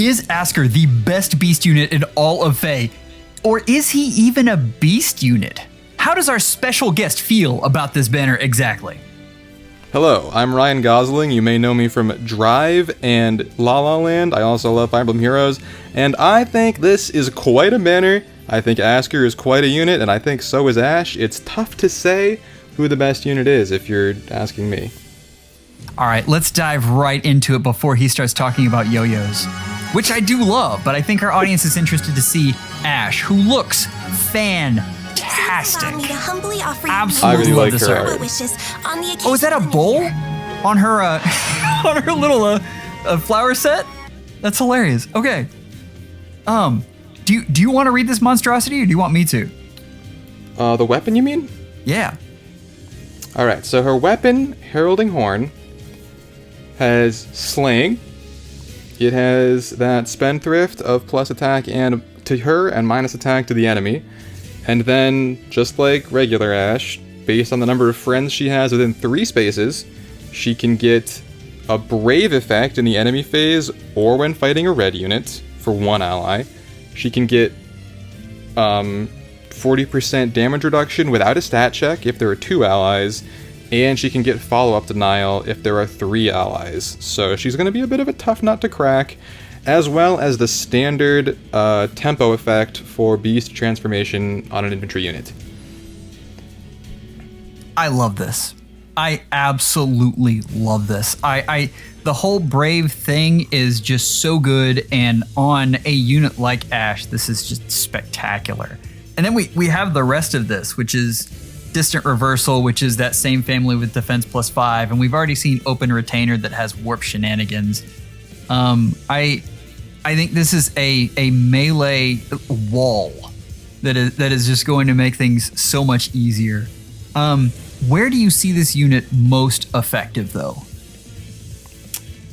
Is Askr the best beast unit in all of FEH? Or is he even a beast unit? How does our special guest feel about this banner exactly? Hello, I'm Ryan Gosling. You may know me from Drive and La La Land. I also love Fire Emblem Heroes, and I think this is quite a banner. I think Askr is quite a unit, and I think so is Ash. It's tough to say who the best unit is, if you're asking me. All right, let's dive right into it before he starts talking about yo-yos, which I do love, but I think our audience is interested to see Ash, who looks fantastic. Allow me to humbly offer you Absolutely love this art. wishes on the Oh, is that a bowl on her on her little flower set? That's hilarious. Okay. Do you want to read this monstrosity, or do you want me to? The weapon, you mean? Yeah. All right. So her weapon, Heralding Horn, has slaying. It has that spendthrift of plus attack and to her and minus attack to the enemy. And then, just like regular Ash, based on the number of friends she has within 3 spaces, she can get a Brave effect in the enemy phase or when fighting a red unit for 1 ally. She can get 40% damage reduction without a stat check if there are 2 allies, and she can get follow-up denial if there are 3 allies. So she's going to be a bit of a tough nut to crack, as well as the standard tempo effect for beast transformation on an infantry unit. I love this. I absolutely love this. The whole Brave thing is just so good, and on a unit like Ash, this is just spectacular. And then we have the rest of this, which is Distant Reversal, which is that same family with defense +5, and we've already seen Open Retainer that has warp shenanigans. I think this is a melee wall that is just going to make things so much easier. Where do you see this unit most effective, though?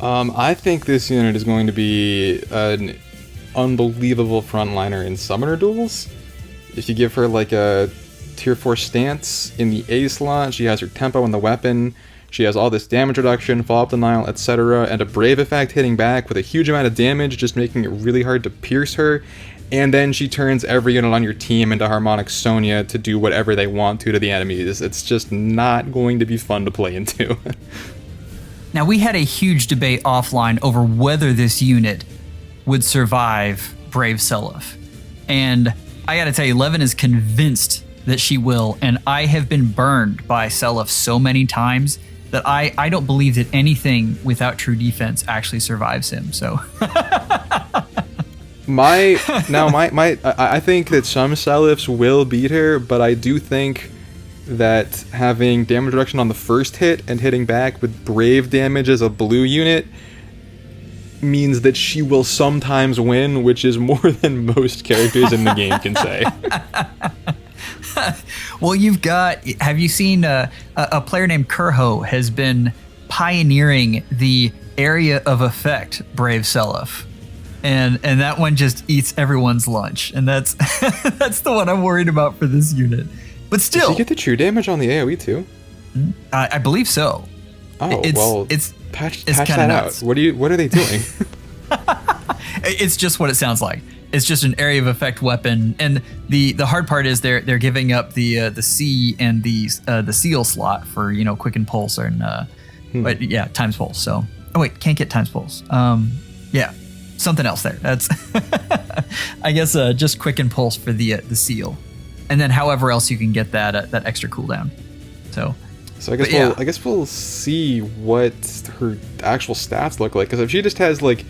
I think this unit is going to be an unbelievable frontliner in summoner duels. If you give her like a tier 4 stance in the A slot, she has her tempo in the weapon, she has all this damage reduction, follow-up denial, etc., and a Brave effect hitting back with a huge amount of damage, just making it really hard to pierce her, and then she turns every unit on your team into Harmonic Sonia to do whatever they want to the enemies. It's just not going to be fun to play into. Now, we had a huge debate offline over whether this unit would survive Brave Seliph, and I gotta tell you, Levin is convinced that she will, and I have been burned by Seliph so many times that I don't believe that anything without true defense actually survives him. So I think that some Selifs will beat her, but I do think that having damage reduction on the first hit and hitting back with Brave damage as a blue unit means that she will sometimes win, which is more than most characters in the game can say. Well, have you seen a player named Kurho has been pioneering the area of effect Brave Seliph, and that one just eats everyone's lunch, and that's that's the one I'm worried about for this unit. But still, does she get the true damage on the AoE too? I believe so. Oh, it's patch that out. What are they doing? It's just what it sounds like. It's just an area of effect weapon, and the hard part is they're giving up the C and the seal slot for quicken pulse and but yeah, times pulse. So can't get times pulse. Yeah, something else there. That's I guess just quicken pulse for the seal, and then however else you can get that extra cooldown. So I guess we'll see what her actual stats look like, because if she just has like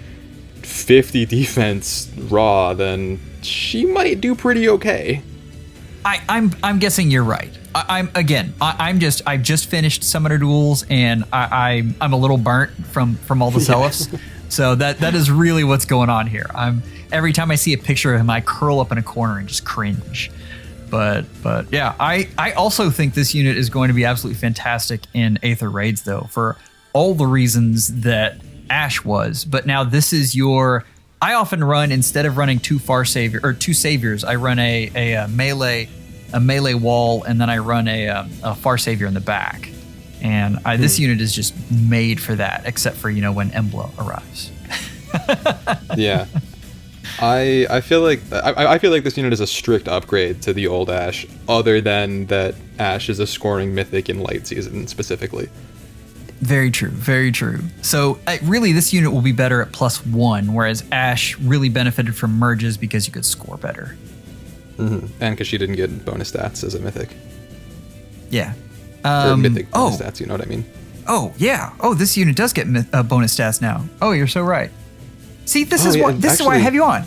50 defense raw, then she might do pretty okay. I'm guessing you're right. I've just finished Summoner Duels, and I'm a little burnt from all the Selifs. So that is really what's going on here. Every time I see a picture of him, I curl up in a corner and just cringe. But yeah, I also think this unit is going to be absolutely fantastic in Aether Raids, though, for all the reasons that Ash was. But now this is I often run, instead of running two saviors, I run a melee wall, and then I run a Far Savior in the back. And this unit is just made for that, except for when Embla arrives. Yeah. I feel like I feel like this unit is a strict upgrade to the old Ash, other than that Ash is a scoring mythic in Light Season specifically. Very true, very true. So really, this unit will be better at +1, whereas Ash really benefited from merges because you could score better. Mm-hmm. And because she didn't get bonus stats as a mythic. Yeah. Or mythic bonus stats, you know what I mean? Oh, yeah. Oh, this unit does get bonus stats now. Oh, you're so right. See, this is why I have you on.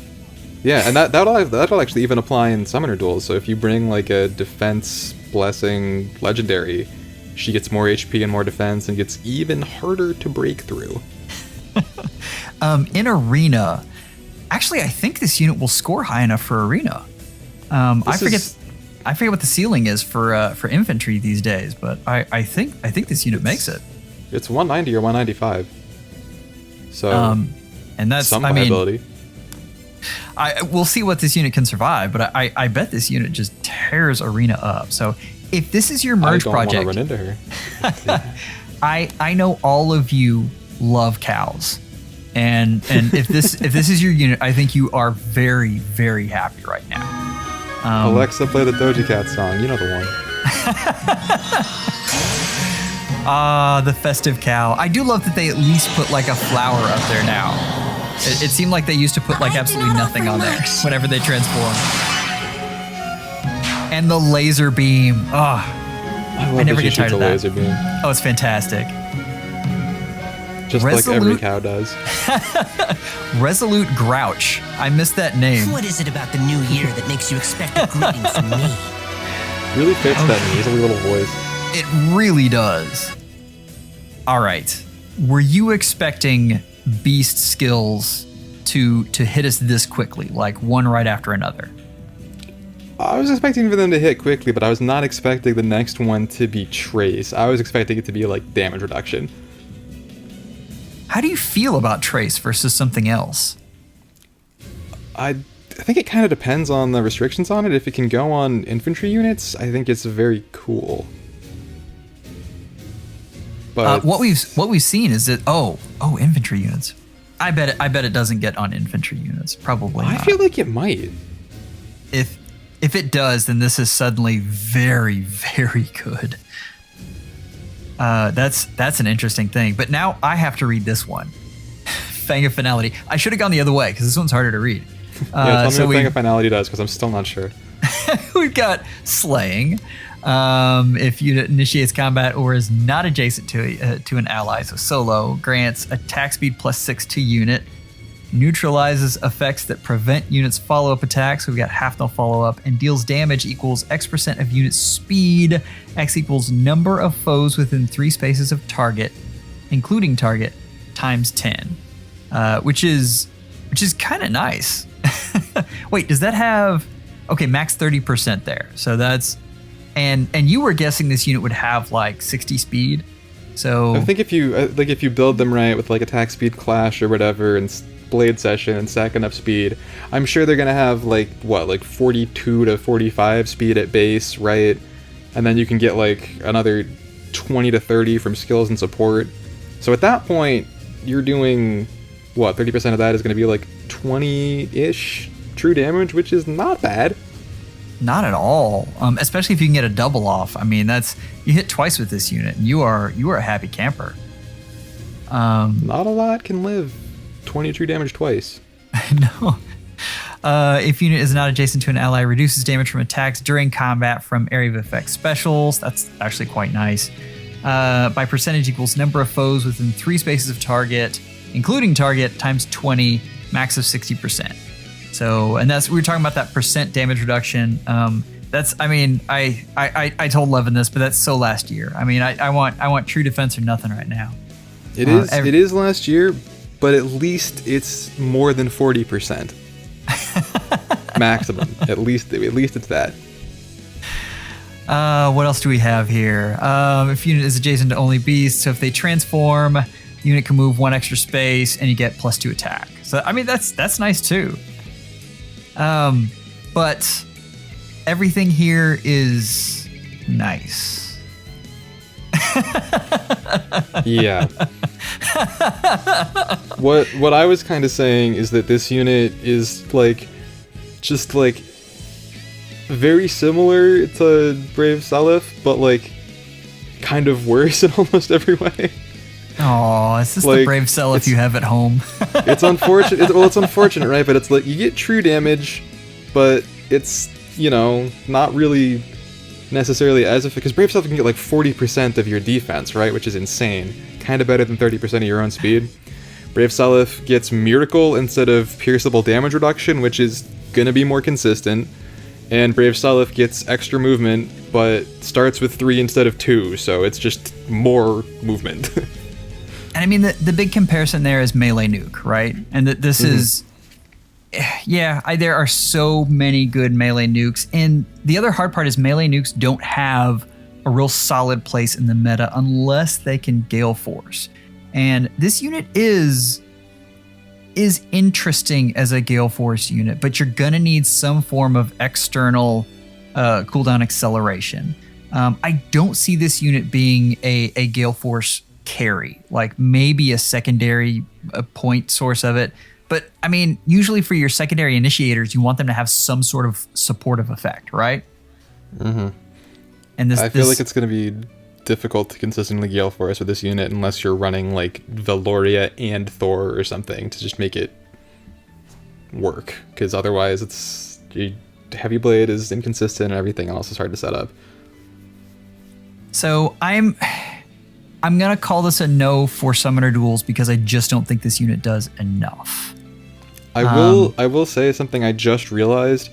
Yeah, and that'll actually even apply in summoner duels. So if you bring like a defense blessing legendary, she gets more HP and more defense and gets even harder to break through. In arena, actually, I think this unit will score high enough for arena. I forget what the ceiling is for infantry these days, but I think this unit makes it. It's 190 or 195. So and that's some viability. We'll see what this unit can survive, but I bet this unit just tears arena up. So if this is your merge project, I don't want to run into her. I know all of you love cows, and if this is your unit, I think you are very, very happy right now. Alexa, play the Doja Cat song. You know the one. The festive cow. I do love that they at least put like a flower up there now. It seemed like they used to put like absolutely nothing on there whenever they transform. And the laser beam. I never get tired of that. Laser beam. Oh, it's fantastic. Just like every cow does. Resolute Grouch. I missed that name. What is it about the new year that makes you expect a greeting from me? Really fits that measly little voice. It really does. All right. Were you expecting beast skills to hit us this quickly, like one right after another? I was expecting for them to hit quickly, but I was not expecting the next one to be Trace. I was expecting it to be like damage reduction. How do you feel about Trace versus something else? I think it kind of depends on the restrictions on it. If it can go on infantry units, I think it's very cool. But what we've seen is that infantry units. I bet it doesn't get on infantry units. Probably not. I feel like it might. If it does, then this is suddenly very, very good. That's an interesting thing. But now I have to read this one. Fang of Finality. I should have gone the other way because this one's harder to read. Tell me what Fang of Finality does because I'm still not sure. We've got Slaying. If unit initiates combat or is not adjacent to an ally, so solo, grants attack speed +6 to unit, neutralizes effects that prevent units' follow-up attacks, so we've got half no follow-up, and deals damage equals X% of unit speed, X equals number of foes within 3 spaces of target, including target, times 10, which is kind of nice. Wait, does that have... Okay, max 30% there, so that's... And you were guessing this unit would have like 60 speed, so... I think if you build them right with like attack speed clash or whatever, and blade session and stack enough speed, I'm sure they're gonna have like 42 to 45 speed at base, right? And then you can get like another 20 to 30 from skills and support. So at that point, you're doing 30% of that is gonna be like 20-ish true damage, which is not bad. Not at all, especially if you can get a double off. I mean, you hit twice with this unit, and you are a happy camper. Not a lot can live 20 true damage twice. No. If unit is not adjacent to an ally, reduces damage from attacks during combat from area of effect specials. That's actually quite nice. By percentage equals number of foes within 3 spaces of target, including target, times 20, max of 60%. So, and we were talking about that percent damage reduction. I told Levin this, but that's so last year. I mean, I want true defense or nothing right now. It is last year, but at least it's more than 40%. Maximum. At least it's that. What else do we have here? If unit is adjacent to only beasts, so if they transform, unit can move 1 extra space and you get +2 attack. So I mean that's nice too. But everything here is nice. Yeah. What I was kind of saying is that this unit is like just like very similar to Brave Seliph, but like kind of worse in almost every way. Oh, is this Like, the Brave Seliph you have at home? It's unfortunate. It's unfortunate, right? But it's like you get true damage, but it's, you know, not really necessarily as if, because Brave Seliph can get like 40% of your defense, right? Which is insane. Kind of better than 30% of your own speed. Brave Seliph gets Miracle instead of Pierceable damage reduction, which is gonna be more consistent. And Brave Seliph gets extra movement, but starts with 3 instead of 2, so it's just more movement. And I mean, the big comparison there is melee nuke, right? And this is, yeah, there are so many good melee nukes. And the other hard part is melee nukes don't have a real solid place in the meta unless they can Gale Force. And this unit is interesting as a Gale Force unit, but you're gonna need some form of external cooldown acceleration. I don't see this unit being a Gale Force carry, like maybe a secondary point source of it. But I mean, usually for your secondary initiators, you want them to have some sort of supportive effect, right? Mm-hmm. And I feel like it's going to be difficult to consistently Gale Force with this unit unless you're running like Valoria and Thor or something to just make it work. Because otherwise, Heavy Blade is inconsistent and everything else is hard to set up. So I'm gonna call this a no for Summoner Duels because I just don't think this unit does enough. I will say something I just realized.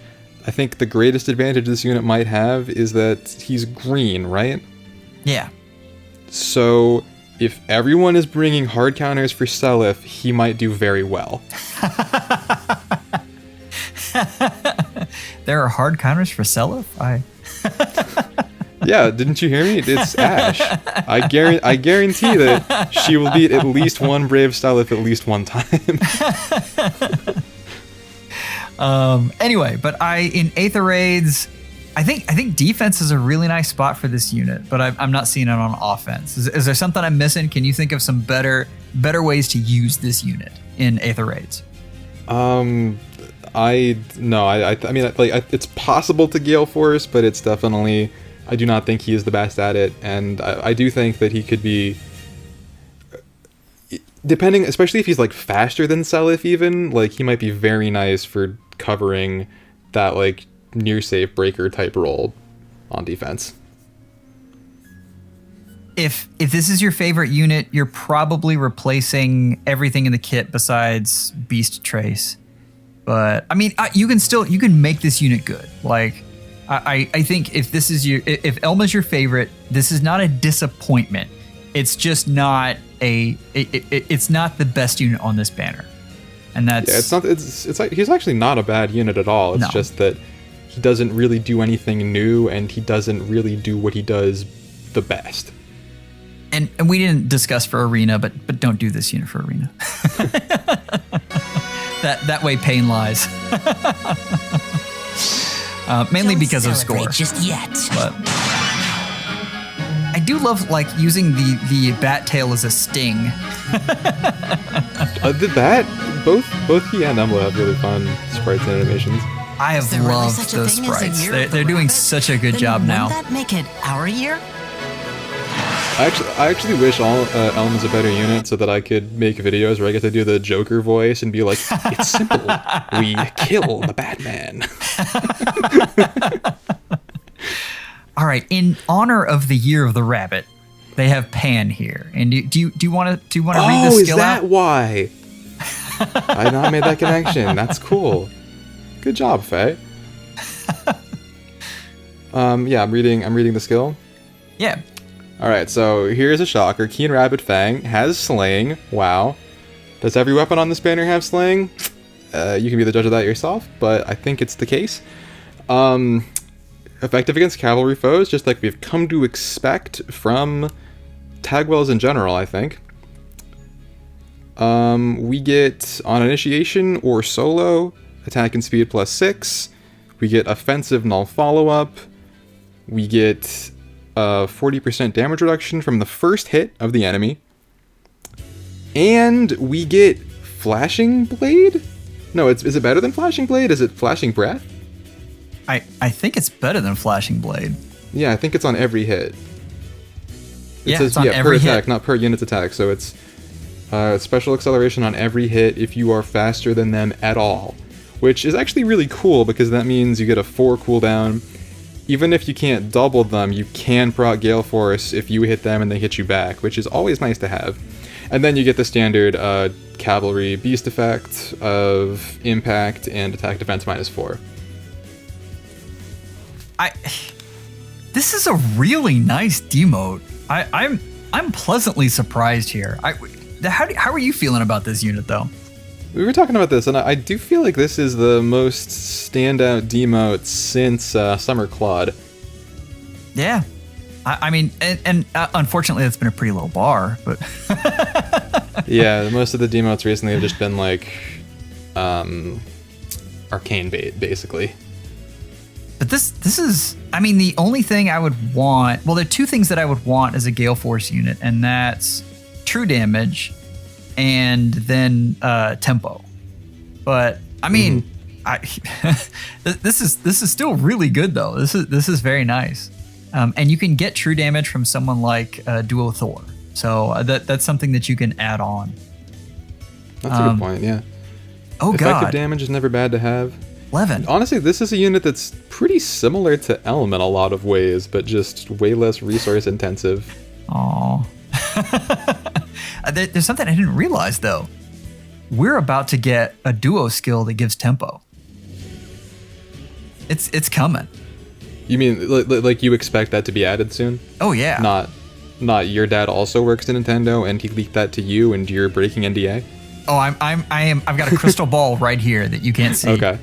I think the greatest advantage this unit might have is that he's green, right? Yeah. So if everyone is bringing hard counters for Seliph, he might do very well. There are hard counters for Seliph? Yeah, didn't you hear me? It's Ash. I guarantee that she will beat at least one Brave Seliph at least one time. Anyway, but in Aether Raids, I think defense is a really nice spot for this unit, but I'm not seeing it on offense. Is there something I'm missing? Can you think of some better ways to use this unit in Aether Raids? I mean, it's possible to Gale Force, but it's definitely, I do not think he is the best at it, and I do think that he could be, depending, especially if he's like faster than Seliph even, like he might be very nice for covering that like near safe breaker type role on defense. If this is your favorite unit, you're probably replacing everything in the kit besides Beast Trace. But I mean, you can make this unit good. Like I think if Elma's your favorite, this is not a disappointment. It's just not it's not the best unit on this banner. And that's, yeah, it's like he's actually not a bad unit at all. It's just that he doesn't really do anything new, and he doesn't really do what he does the best. And we didn't discuss for Arena, but don't do this unit for Arena. that way pain lies. Mainly Don't because of celebrate score. just yet. But I do love like using the bat tail as a sting. Did that? Both he and Emma have really fun sprites and animations. I have Is there really loved such a those thing as a sprites. year of the They're doing rabbit? such a good Then job now. Wouldn't that make it our year? I actually wish Elm was a better unit so that I could make videos where I get to do the Joker voice and be like, it's simple. We kill the Batman. All right, in honor of the Year of the Rabbit, they have Panne here. And do you want to read this Oh, is skill that out? why? I had not made that connection. That's cool. Good job, Faye. Yeah, I'm reading the skill. Yeah. All right, so here's a shocker. Keen Rabbit Fang has Slaying. Wow. Does every weapon on this banner have Slaying? You can be the judge of that yourself, but I think it's the case. Effective against cavalry foes, just like we've come to expect from Tagwells in general, I think. We get on initiation or solo, attack and speed +6. We get offensive null follow-up. We get 40% damage reduction from the first hit of the enemy. And we get Flashing Blade? No, is it better than Flashing Blade? Is it Flashing Breath? I think it's better than Flashing Blade. Yeah, I think it's on every hit. It's on every per attack, hit. not per unit's attack. So it's special acceleration on every hit if you are faster than them at all. Which is actually really cool because that means you get a 4 cooldown. Even if you can't double them, you can proc Gale Force if you hit them and they hit you back, which is always nice to have. And then you get the standard Cavalry Beast effect of Impact and Attack Defense -4. This is a really nice demote. I'm pleasantly surprised here. How are you feeling about this unit though? We were talking about this, and I do feel like this is the most standout demote since Summer Claude. Yeah. I mean, and unfortunately, that's been a pretty low bar, but Yeah, most of the demotes recently have just been like arcane bait, basically. But this is, I mean, the only thing I would want. Well, there are two things that I would want as a Gale Force unit, and that's true damage, and then tempo. But I mean, this is still really good though. This is very nice. And you can get true damage from someone like Duo Thor. So that's something that you can add on. That's a good point, yeah. Oh, Effective God. damage is never bad to have. Levin. Honestly, this is a unit that's pretty similar to Elm in a lot of ways, but just way less resource intensive. Aw. There's something I didn't realize, though. We're about to get a duo skill that gives tempo. It's coming. You mean, like you expect that to be added soon? Oh, yeah. Not your dad also works at Nintendo and he leaked that to you and you're breaking NDA? Oh, I've got a crystal ball right here that you can't see. Okay.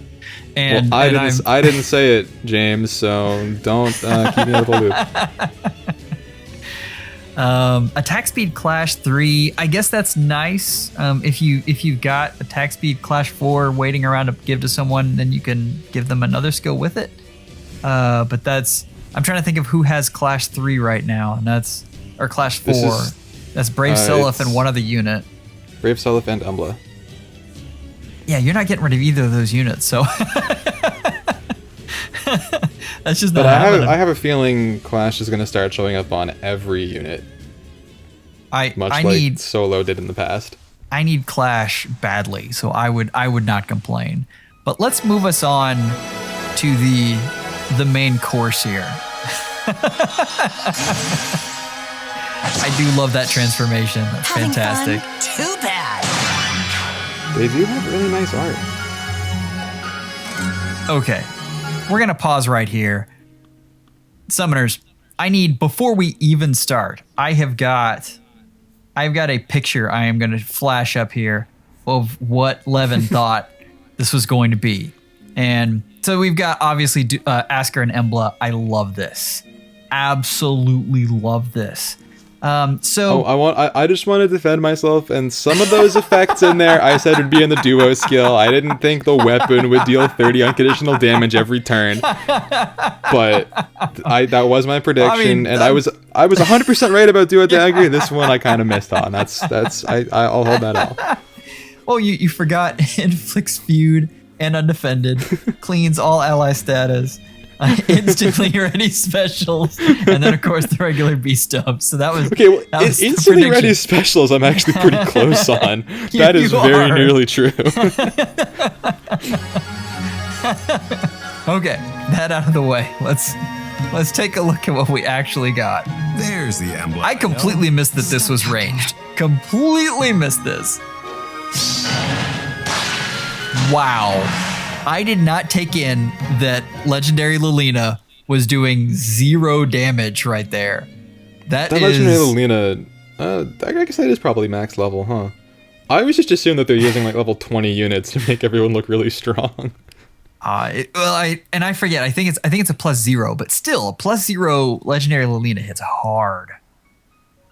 And, well, I didn't say it, James, so don't keep me out of the loop. Attack speed clash 3. I guess that's nice. If you've got attack speed clash 4 waiting around to give to someone, then you can give them another skill with it. But I'm trying to think of who has clash 3 right now, and or clash 4. That's Brave Seliph and one other unit. Brave Seliph and Umbla. Yeah, you're not getting rid of either of those units, so that's just not But happening. I have a feeling Clash is going to start showing up on every unit. Much like Solo did in the past. I need Clash badly, so I would not complain. But let's move us on to the main course here. I do love that transformation. That's Having fantastic. Too bad. They do have really nice art. Okay, we're gonna pause right here. Summoners, I need, before we even start, I've got a picture I am gonna flash up here of what Levin thought this was going to be. And so we've got obviously Askr and Embla. I love this. Absolutely love this. I just want to defend myself, and some of those effects in there I said would be in the duo skill. I didn't think the weapon would deal 30 unconditional damage every turn, but that was my prediction, and I was 100% right about duo dagger. This one I kind of missed on. I'll hold that out. Well, you forgot inflicts feud and undefended, cleans all ally status. Instantly ready specials, and then of course the regular B stub. So that was okay. Well, that was instantly ready specials. I'm actually pretty close on. That is very nearly true. Okay, that out of the way. Let's take a look at what we actually got. There's the emblem. I completely missed that this was ranged. Completely missed this. Wow. I did not take in that Legendary Lilina was doing 0 damage right there. That Legendary Lilina, I guess that is probably max level, huh? I always just assume that they're using like level 20 units to make everyone look really strong. I forget. I think it's a +0, but still a +0 Legendary Lilina hits hard.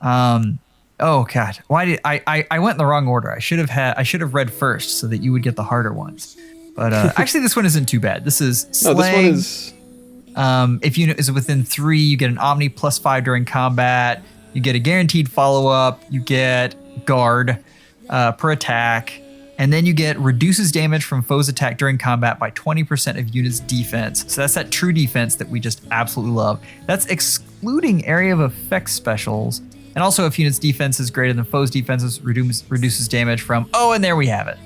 Oh God, why did I went in the wrong order? I should have read first so that you would get the harder ones. But actually, this one isn't too bad. This is Slang. No, this one is. If unit is within 3, you get an Omni +5 during combat. You get a guaranteed follow-up. You get Guard. per attack. And then you get reduces damage from foes attack during combat by 20% of units defense. So that's that true defense that we just absolutely love. That's excluding area of effect specials. And also if units defense is greater than foes defenses, reduces damage from, and there we have it.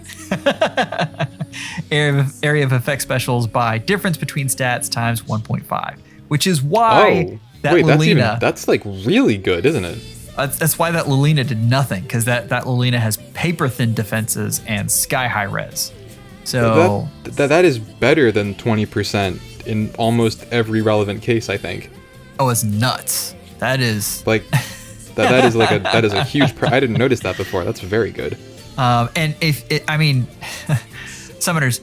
area of effect specials by difference between stats times 1.5, which is why Lilina. That's like really good, isn't it? That's why that Lilina did nothing, because that Lilina has paper thin defenses and sky high res. So that is better than 20% in almost every relevant case, I think. Oh, it's nuts. That is like that is a huge. I didn't notice that before. That's very good. And summoners,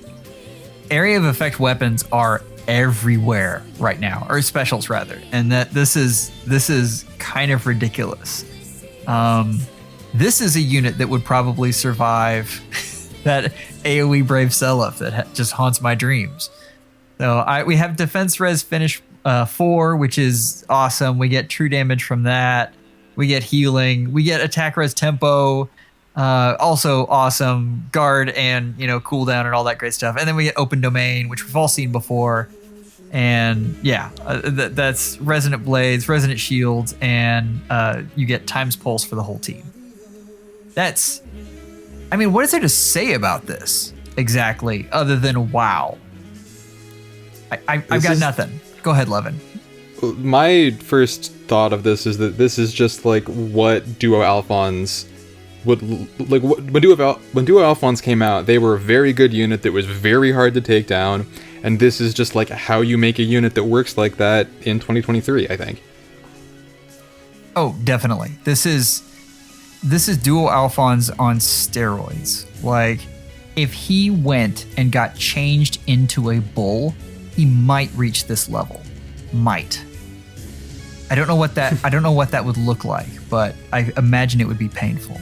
area of effect weapons are everywhere right now, or specials rather, and that this is kind of ridiculous. This is a unit that would probably survive that AoE Brave Seliph that just haunts my dreams. So we have defense res finish 4, which is awesome. We get true damage from that. We get healing. We get attack res tempo. Also awesome. Guard and, cooldown and all that great stuff. And then we get open domain, which we've all seen before. And yeah, that's resonant blades, resonant shields, and you get times pulse for the whole team. What is there to say about this exactly other than wow? I've got nothing. Go ahead, Levin. My first thought of this is that this is just like what Duo Alphons would like. When Duo Alphons came out, they were a very good unit that was very hard to take down, and this is just like how you make a unit that works like that in 2023, I think. Oh, definitely. This is Duo Alphons on steroids. Like, if he went and got changed into a bull, he might reach this level. Might. I don't know what that would look like, but I imagine it would be painful.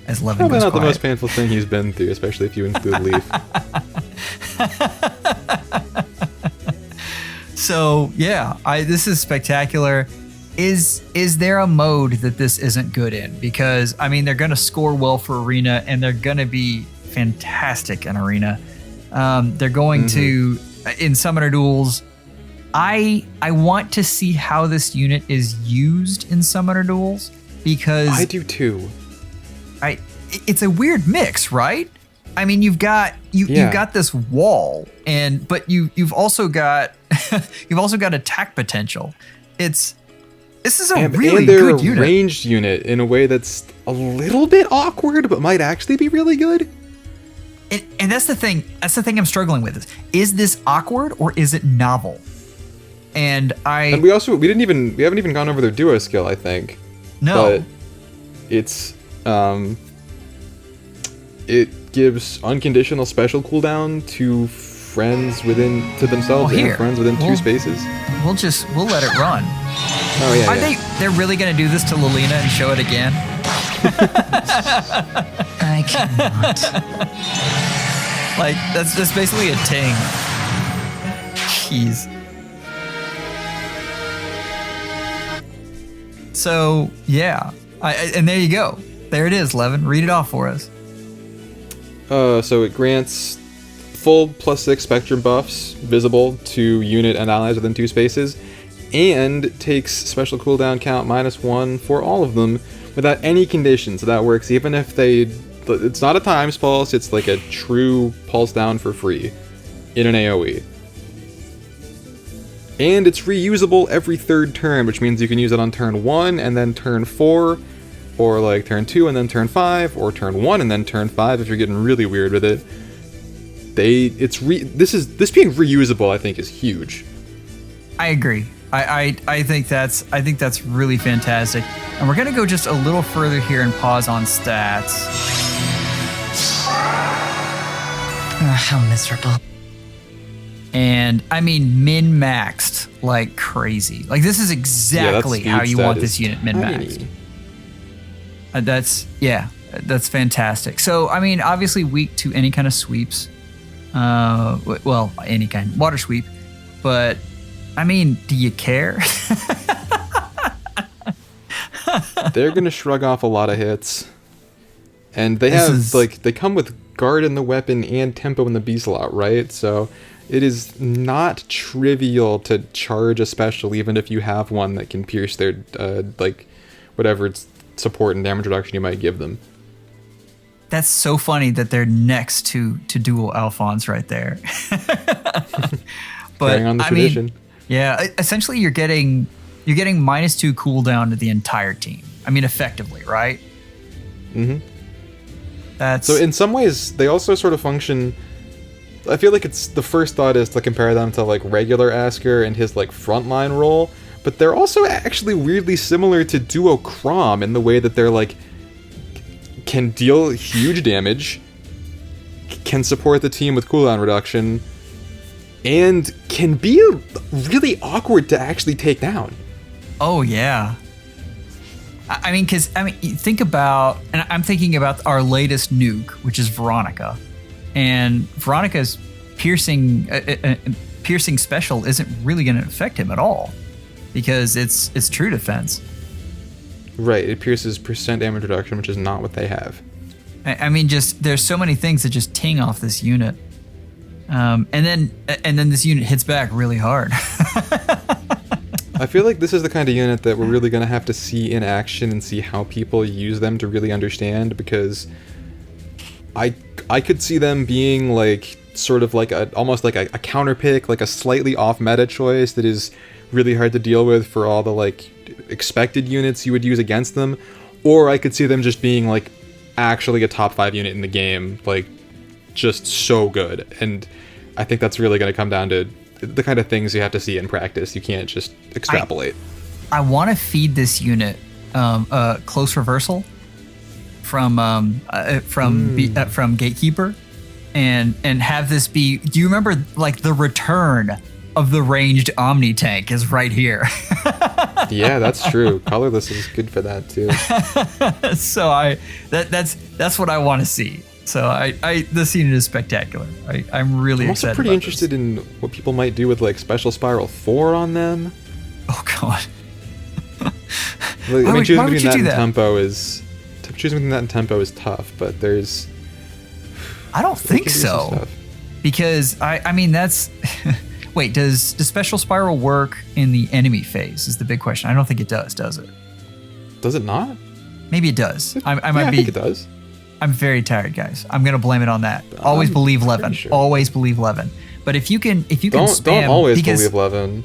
As Levin Probably goes not quiet. the most painful thing he's been through, especially if you include Leaf. So yeah, this is spectacular. Is there a mode that this isn't good in? Because they're going to score well for Arena, and they're going to be fantastic in Arena. They're going to in Summoner Duels. I want to see how this unit is used in Summoner Duels, because I do too. It's a weird mix, right? You've got you've got this wall, but you've also got attack potential. This is a really good unit. And they're a ranged unit in a way that's a little bit awkward, but might actually be really good. And that's the thing. That's the thing I'm struggling with. Is this awkward or is it novel? And we haven't even gone over their duo skill, I think. No. But it's it gives unconditional special cooldown to friends to themselves and friends within 2 spaces. We'll let it run. Oh yeah. They're really gonna do this to Lilina and show it again? I cannot. Like, that's basically a ting. Jeez. So yeah, and there you go. There it is, Levin. Read it off for us. So it grants full +6 spectrum buffs visible to unit and allies within 2 spaces, and takes special cooldown count -1 for all of them without any condition. So that works even if it's not a times pulse, it's like a true pulse down for free in an AoE. And it's reusable every 3rd turn, which means you can use it on turn 1 and then turn 4, or like turn 2 and then turn 5, or turn 1 and then turn 5 if you're getting really weird with it. This being reusable, I think, is huge. I agree. I think that's really fantastic. And we're gonna go just a little further here and pause on stats. How miserable. And min-maxed like crazy. Like, this is exactly how you want this unit min-maxed. That's fantastic. So, obviously weak to any kind of sweeps. Any kind, water sweep. But, do you care? they're gonna shrug off a lot of hits. And they they come with guard in the weapon and tempo in the B slot, right? So it is not trivial to charge a special, even if you have one that can pierce their, whatever support and damage reduction you might give them. That's so funny that they're next to dual Alphons right there. But carrying on the tradition. Yeah, essentially you're getting -2 cooldown to the entire team. I mean, effectively, right? Mm-hmm. That's so in some ways they also sort of function. I feel like it's the first thought is to compare them to like regular Askr and his like frontline role, but they're also actually weirdly similar to Duo Chrom in the way that they're like can deal huge damage, can support the team with cooldown reduction, and can be really awkward to actually take down. Oh yeah. I mean, think about, and I'm thinking about our latest nuke, which is Veronica, and Veronica's piercing special isn't really going to affect him at all because it's true defense. Right, it pierces percent damage reduction, which is not what they have. I mean, just there's so many things that just ting off this unit, and then this unit hits back really hard. I feel like this is the kind of unit that we're really going to have to see in action and see how people use them to really understand, because I could see them being like sort of like almost like a counter pick, like a slightly off meta choice that is really hard to deal with for all the like expected units you would use against them, or I could see them just being like actually a top 5 unit in the game, like just so good. And I think that's really going to come down to the kind of things you have to see in practice. You can't just extrapolate. I want to feed this unit close reversal from Gatekeeper, and have this be. Do you remember like the return of the ranged Omni tank is right here? Yeah, that's true. Colorless is good for that too. So that's what I want to see. So this unit is spectacular. I'm really excited. I'm also pretty interested in what people might do with like Special Spiral 4 on them. Oh god. Like, I mean, choosing between that and tempo is tough, but there's. I don't think so, because I mean that's. Wait, does Special Spiral work in the enemy phase? Is the big question. I don't think it does it? Does it not? Maybe it does. I think it does. I'm very tired, guys. I'm gonna blame it on that. Always believe Levin. Sure. Always believe Levin. But if you can spam, don't always believe Levin.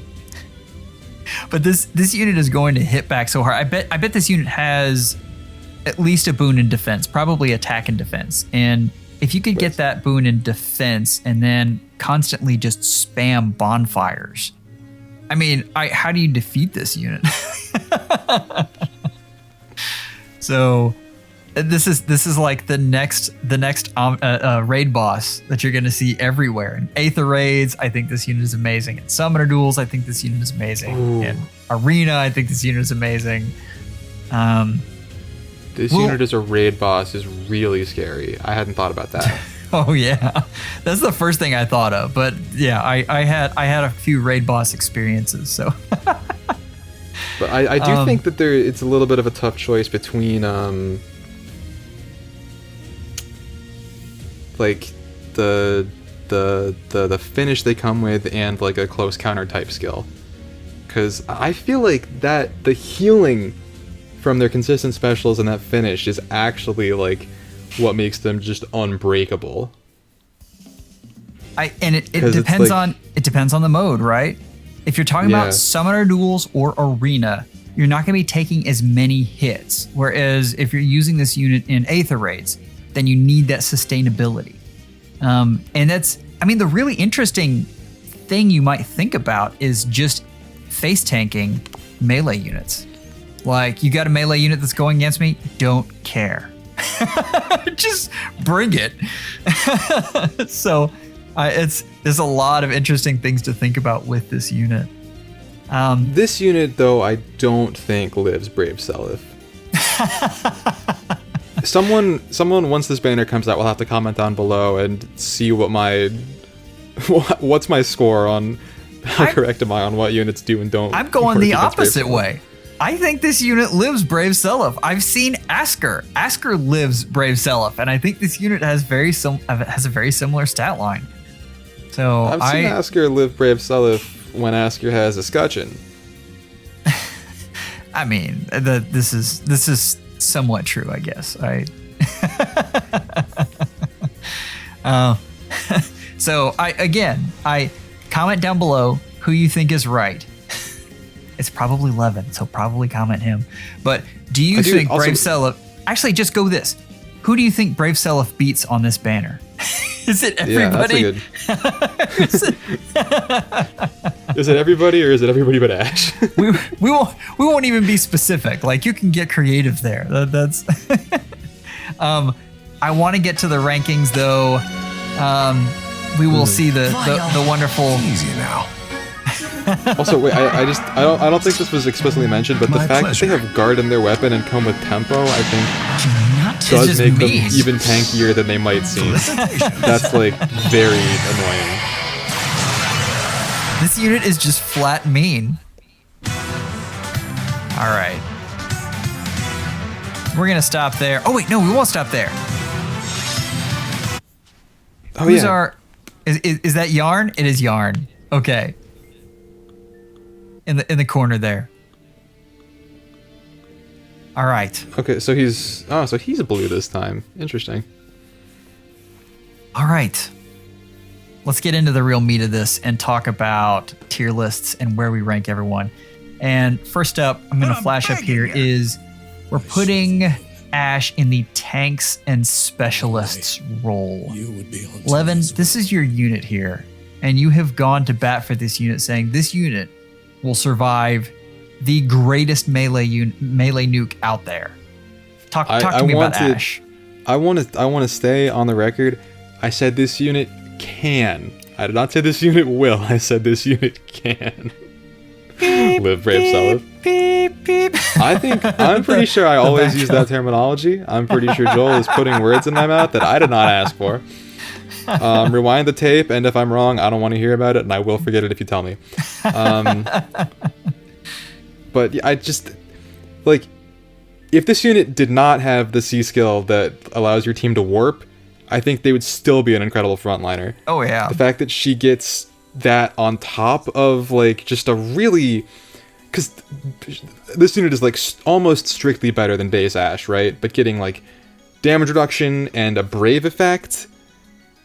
But this unit is going to hit back so hard. I bet this unit has at least a boon in defense, probably attack and defense. And if you could get that boon in defense and then constantly just spam bonfires, I mean, how do you defeat this unit? So this is like the next raid boss that you're going to see everywhere. In Aether raids, I think this unit is amazing. In Summoner duels, I think this unit is amazing. Ooh. In Arena, I think this unit is amazing. This unit as a raid boss is really scary. I hadn't thought about that. Oh yeah, that's the first thing I thought of. But yeah, I had a few raid boss experiences. So, but I do think that it's a little bit of a tough choice between like the finish they come with and like a close counter type skill, because I feel like that the healing from their consistent specials and that finish is actually like what makes them just unbreakable. It depends on the mode, right? If you're talking about Summoner duels or Arena, you're not going to be taking as many hits. Whereas if you're using this unit in Aether raids, then you need that sustainability. And that's, I mean, the really interesting thing you might think about is just face tanking melee units. Like, you got a melee unit that's going against me? Don't care. Just bring it. So there's a lot of interesting things to think about with this unit. This unit, though, I don't think lives Brave Seliph. Someone once this banner comes out will have to comment down below and see what's my score on how correct am I on what units do and don't. I'm going the opposite way. I think this unit lives Brave Seliph. I've seen Askr. Askr lives Brave Seliph, and I think this unit has has a very similar stat line. So I've seen Askr live Brave Seliph when Askr has a scutcheon. I mean, this is somewhat true, I guess. So I comment down below who you think is right. It's probably Levin, so probably comment him. But do you think Brave Seliph... Actually, just go this. Who do you think Brave Seliph beats on this banner? Is it everybody? Yeah, that's a good... Is it everybody or is it everybody but Ash? we won't even be specific. Like, you can get creative there. That's... I want to get to the rankings, though. We will see the wonderful... Easy now. Also, wait, I don't think this was explicitly mentioned, but the fact that they have guard in their weapon and come with tempo, I think, does make them even tankier than they might seem. That's, like, very annoying. This unit is just flat mean. All right. We're going to stop there. Oh, wait, no, we won't stop there. Oh, Who's yeah. our... Is that Yarn? It is Yarn. Okay. In the corner there. All right. Okay, so he's blue this time. Interesting. All right. Let's get into the real meat of this and talk about tier lists and where we rank everyone. And first up, I'm going to flash up here is we're putting Ash in the tanks and specialists role. Levin, this is your unit here, and you have gone to bat for this unit, saying this unit will survive the greatest melee nuke out there. Talk to me about Ash. I want to stay on the record. I said this unit can. I did not say this unit will. I said this unit can. Live Brave Seliph. Beep, beep. I'm pretty sure I always use that terminology. I'm pretty sure Joel is putting words in my mouth that I did not ask for. Rewind the tape, and if I'm wrong, I don't want to hear about it, and I will forget it if you tell me. But I just, like, if this unit did not have the C skill that allows your team to warp, I think they would still be an incredible frontliner. Oh, yeah. The fact that she gets that on top of, like, just a really... Because this unit is, like, almost strictly better than base Ash, right? But getting, like, damage reduction and a brave effect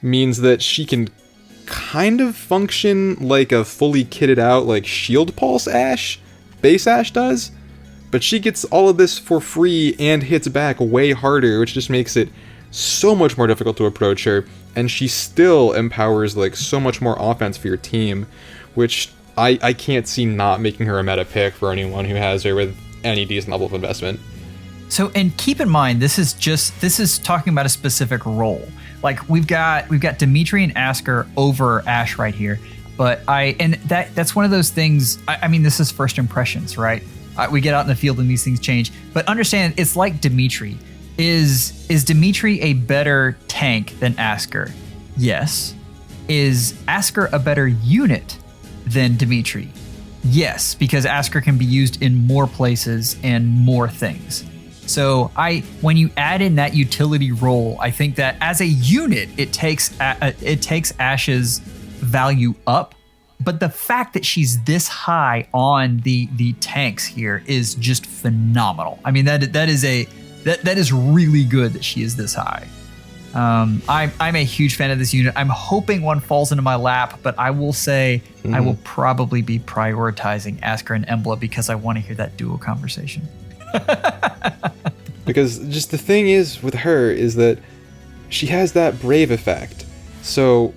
means that she can kind of function like a fully kitted out, like, shield pulse Ash. Base Ash does. But she gets all of this for free and hits back way harder, which just makes it so much more difficult to approach her. And she still empowers, like, so much more offense for your team, which I can't see not making her a meta pick for anyone who has her with any decent level of investment. So, and keep in mind, this is talking about a specific role. Like, we've got Dimitri and Askr over Ash right here, but that's one of those things. I mean, this is first impressions, right? We get out in the field and these things change. But understand, it's like Dimitri. Is Dimitri a better tank than Askr? Yes. Is Askr a better unit than Dimitri? Yes, because Askr can be used in more places and more things. So when you add in that utility role, I think that as a unit, it takes Ash's value up. But the fact that she's this high on the tanks here is just phenomenal. I mean, that is really good that she is this high. I'm a huge fan of this unit. I'm hoping one falls into my lap, but I will say I will probably be prioritizing Askr and Embla because I want to hear that duo conversation. Because just the thing is with her is that she has that brave effect. So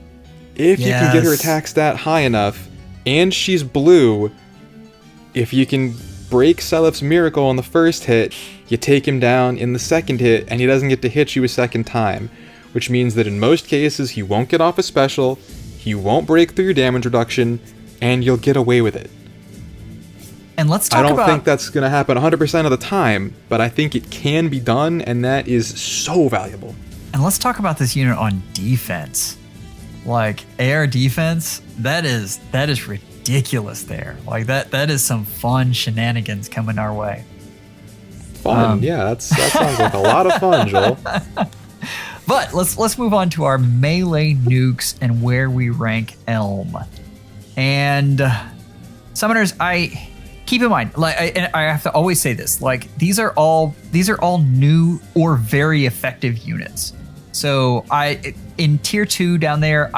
if you can get her attack stat high enough and she's blue, if you can break Seliph's miracle on the first hit, you take him down in the second hit and he doesn't get to hit you a second time, which means that in most cases he won't get off a special, he won't break through your damage reduction, and you'll get away with it. And let's talk about... I don't think that's going to happen 100% of the time, but I think it can be done, and that is so valuable. And let's talk about this unit on defense. Like, AR defense, that is ridiculous. ridiculous there. Like that is some fun shenanigans coming our way. Fun, yeah, that sounds like a lot of fun, Joel. But let's move on to our melee nukes and where we rank Elm. And summoners, I keep in mind, like I have to always say this, like these are all new or very effective units. So in tier 2 down there,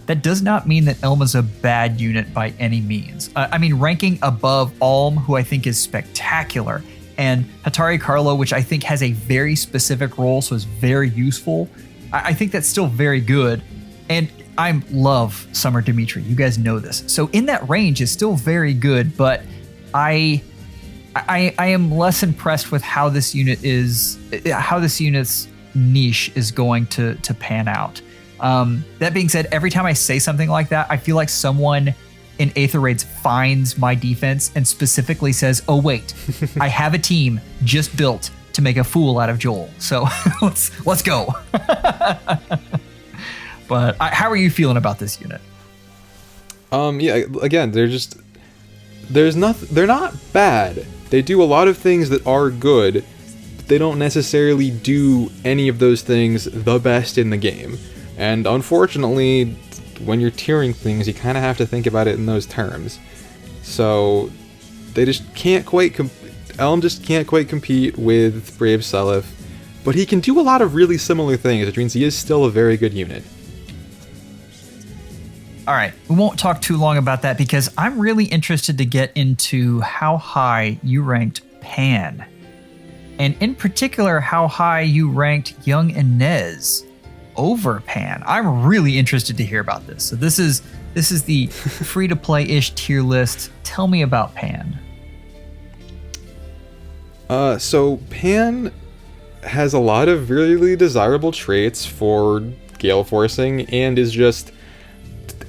that does not mean that Elm is a bad unit by any means. I mean, ranking above Alm, who I think is spectacular, and Hatari Carlo, which I think has a very specific role, so is very useful. I think that's still very good. And I love Summer Dimitri. You guys know this. So in that range is still very good, but I am less impressed with how this unit's niche is going to pan out. That being said, every time I say something like that, I feel like someone in Aether Raids finds my defense and specifically says, oh wait, I have a team just built to make a fool out of Joel. So let's go. But how are you feeling about this unit? Yeah, again, they're not bad. They do a lot of things that are good, but they don't necessarily do any of those things the best in the game. And unfortunately, when you're tiering things, you kind of have to think about it in those terms. So they just can't quite Elm just can't quite compete with Brave Seliph, but he can do a lot of really similar things, which means he is still a very good unit. All right, we won't talk too long about that because I'm really interested to get into how high you ranked Panne. And in particular, how high you ranked Young Inez over Panne. I'm really interested to hear about this. So this is the free-to-play-ish tier list. Tell me about Panne. So Panne has a lot of really desirable traits for Gale Forcing and is just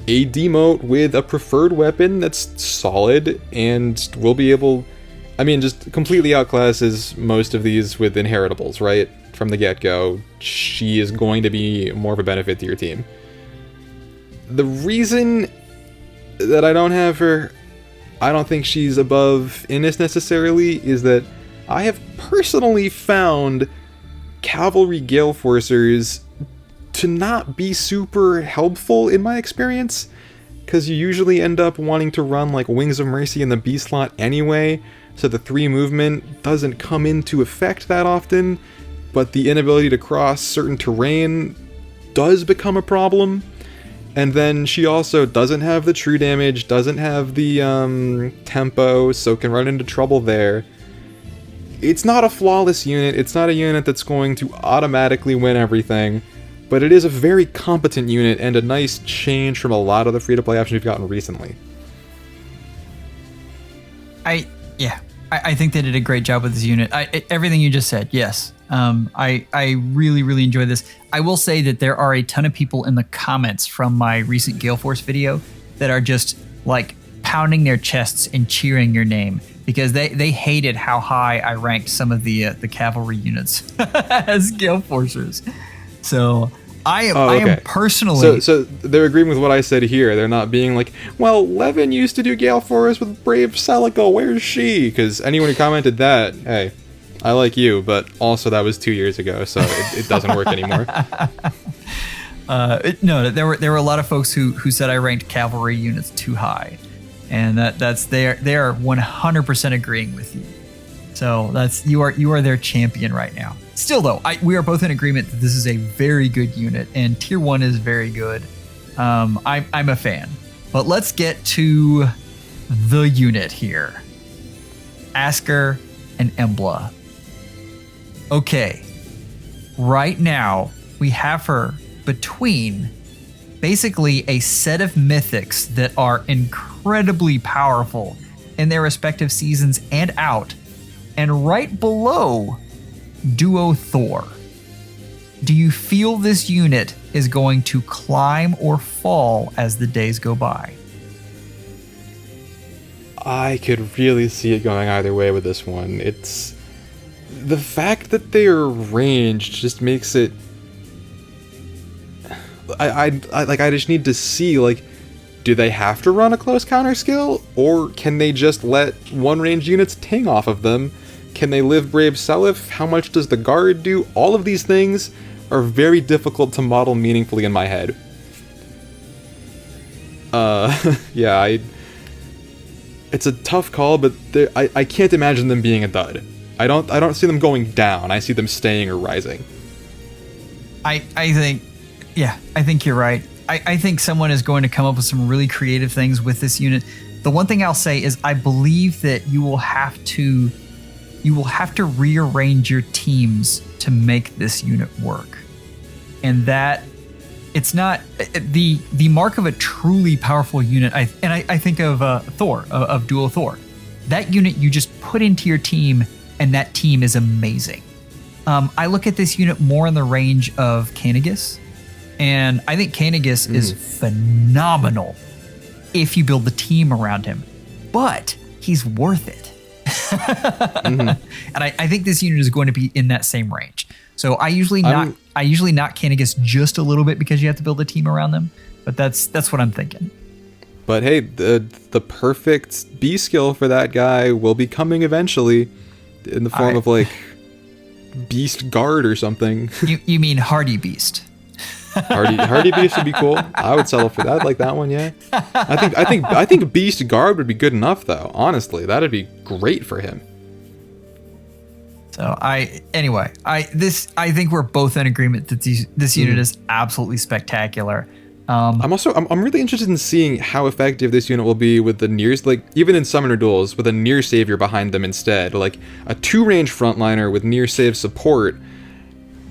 a demote with a preferred weapon that's solid and will be able, just completely outclasses most of these with inheritables, right? From the get-go, she is going to be more of a benefit to your team. The reason that I don't have her, I don't think she's above Innis necessarily, is that I have personally found Cavalry Gale Forcers to not be super helpful in my experience, because you usually end up wanting to run like Wings of Mercy in the B slot anyway, so the 3 movement doesn't come into effect that often, but the inability to cross certain terrain does become a problem. And then she also doesn't have the true damage, doesn't have the tempo, so can run into trouble there. It's not a flawless unit, it's not a unit that's going to automatically win everything, but it is a very competent unit and a nice change from a lot of the free-to-play options we've gotten recently. I think they did a great job with this unit. Everything you just said, yes. I really enjoy this. I will say that there are a ton of people in the comments from my recent Gale Force video that are just like pounding their chests and cheering your name because they hated how high I ranked some of the cavalry units as Gale Forcers. So I am personally... So they're agreeing with what I said here. They're not being like, well, Levin used to do Gale Force with Brave Celica, where's she? Because anyone who commented that, hey, I like you, but also that was 2 years ago, so it doesn't work anymore. No, there were a lot of folks who said I ranked cavalry units too high, and they are 100% agreeing with you. So you are their champion right now. Still though, we are both in agreement that this is a very good unit, and tier 1 is very good. I'm a fan. But let's get to the unit here. Askr and Embla. Okay, right now we have her between basically a set of mythics that are incredibly powerful in their respective seasons and out, and right below Duo Thor. Do you feel this unit is going to climb or fall as the days go by? I could really see it going either way with this one. It's the fact that they are ranged just makes it. I just need to see, like, do they have to run a close counter skill, or can they just let one range units ting off of them? Can they live Brave Seliph? How much does the guard do? All of these things are very difficult to model meaningfully in my head. Yeah, it's a tough call, but I can't imagine them being a dud. I don't see them going down. I see them staying or rising. I think you're right. I think someone is going to come up with some really creative things with this unit. The one thing I'll say is I believe that you will have to rearrange your teams to make this unit work. And that it's not the mark of a truly powerful unit. I think of Thor, of Duo Thor. That unit you just put into your team, and that team is amazing. I look at this unit more in the range of Kanagis, and I think Kanagis is phenomenal if you build the team around him, but he's worth it. And I think this unit is going to be in that same range. So I usually knock Kanagis just a little bit because you have to build a team around them, but that's what I'm thinking. But hey, the perfect B skill for that guy will be coming eventually in the form of like Beast Guard or something. You mean Hardy Beast? Hardy Beast would be cool. I would settle for that. Like that one, yeah. I think Beast Guard would be good enough though. Honestly, that'd be great for him. So I think we're both in agreement that this unit is absolutely spectacular. I'm really interested in seeing how effective this unit will be with the nears, like even in summoner duels with a near savior behind them instead. Like a 2-range frontliner with near save support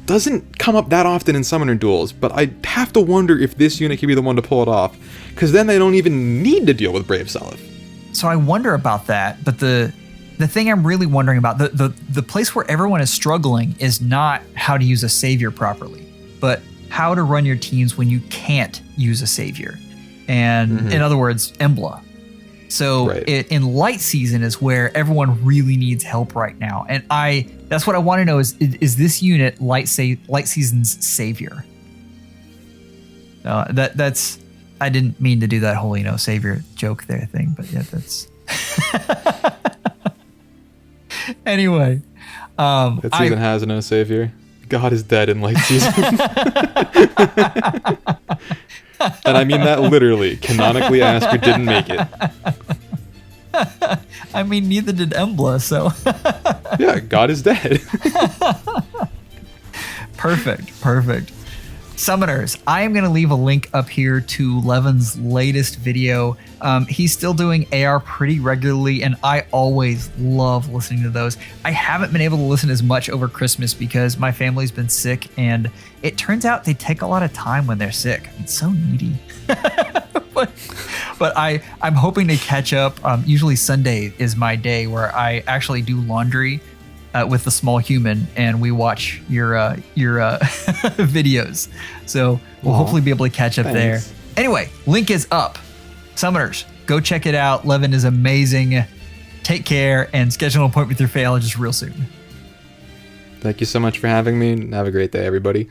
doesn't come up that often in summoner duels, but I have to wonder if this unit can be the one to pull it off, because then they don't even need to deal with Brave Seliph. So I wonder about that, but the thing I'm really wondering about, the place where everyone is struggling is not how to use a savior properly, but how to run your teams when you can't use a savior. And in other words, Embla. So in light season is where everyone really needs help right now. And that's what I want to know is this unit light season's savior? That's I didn't mean to do that whole savior joke there thing, but yeah, that's anyway. That season has no savior. God is dead in light season. And I mean that literally. Canonically, Askr didn't make it. I mean, neither did Embla, so... Yeah, God is dead. Perfect. Summoners, I am going to leave a link up here to Levin's latest video. He's still doing AR pretty regularly, and I always love listening to those. I haven't been able to listen as much over Christmas because my family's been sick, and it turns out they take a lot of time when they're sick. It's so needy. But I'm hoping to catch up. Usually Sunday is my day where I actually do laundry with the small human, and we watch your videos. So we'll hopefully be able to catch up there. Anyway, link is up. Summoners, go check it out. Levin is amazing. Take care and schedule an appointment with your FEHologist real soon. Thank you so much for having me. Have a great day, everybody.